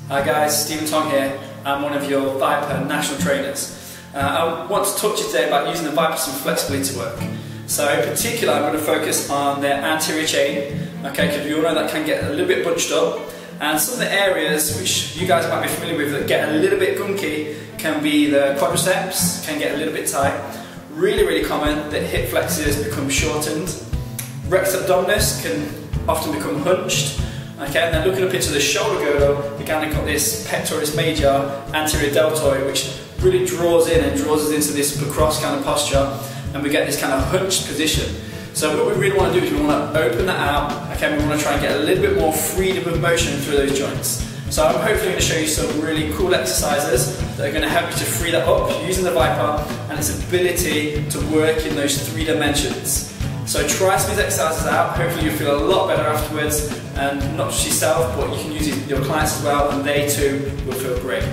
Hi guys, Stephen Tong here. I'm one of your ViPR national trainers. I want to talk to you today about using the ViPR some flexibility work. So in particular I'm going to focus on the anterior chain, okay, because we all know that can get a little bit bunched up, and some of the areas which you guys might be familiar with that get a little bit gunky can be the quadriceps, can get a little bit tight. Really common that hip flexors become shortened. Rectus abdominis can often become hunched. Okay, and then looking up into the shoulder girdle, we kind of got this pectoris major, anterior deltoid, which really draws in and draws us into this lacrosse kind of posture, and we get this kind of hunched position. So what we really want to do is we want to open that out. Okay, we want to try and get a little bit more freedom of motion through those joints. So I'm hopefully going to show you some really cool exercises that are going to help you to free that up using the ViPR and its ability to work in those 3 dimensions. So try some of these exercises out, hopefully you'll feel a lot better afterwards, and not just yourself, but you can use it with your clients as well, and they too will feel great.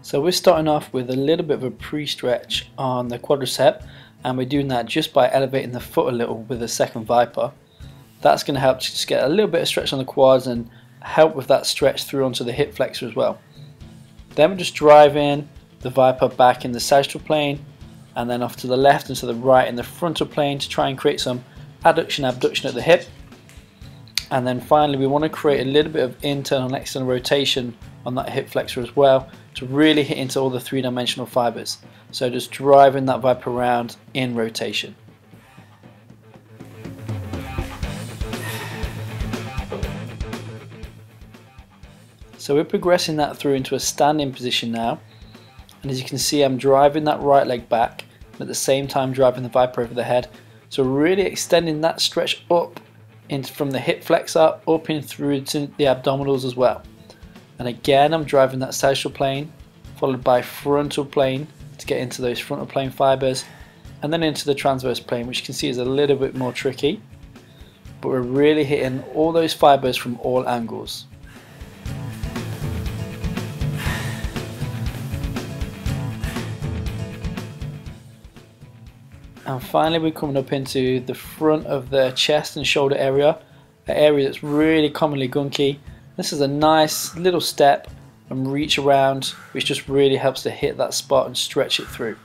So we're starting off with a little bit of a pre-stretch on the quadricep, and we're doing that just by elevating the foot a little with the second ViPR. That's going to help to just get a little bit of stretch on the quads and help with that stretch through onto the hip flexor as well. Then we're just driving the ViPR back in the sagittal plane, and then off to the left and to the right in the frontal plane to try and create some adduction abduction at the hip. And then finally we want to create a little bit of internal and external rotation on that hip flexor as well to really hit into all the 3-dimensional fibers. So just driving that ViPR around in rotation. So we're progressing that through into a standing position now, and as you can see I'm driving that right leg back and at the same time driving the ViPR over the head, so really extending that stretch up from the hip flexor up in through to the abdominals as well. And again I'm driving that sagittal plane followed by frontal plane to get into those frontal plane fibers, and then into the transverse plane, which you can see is a little bit more tricky, but we're really hitting all those fibers from all angles. And finally we're coming up into the front of the chest and shoulder area, an area that's really commonly gunky. This is a nice little step and reach around, which just really helps to hit that spot and stretch it through.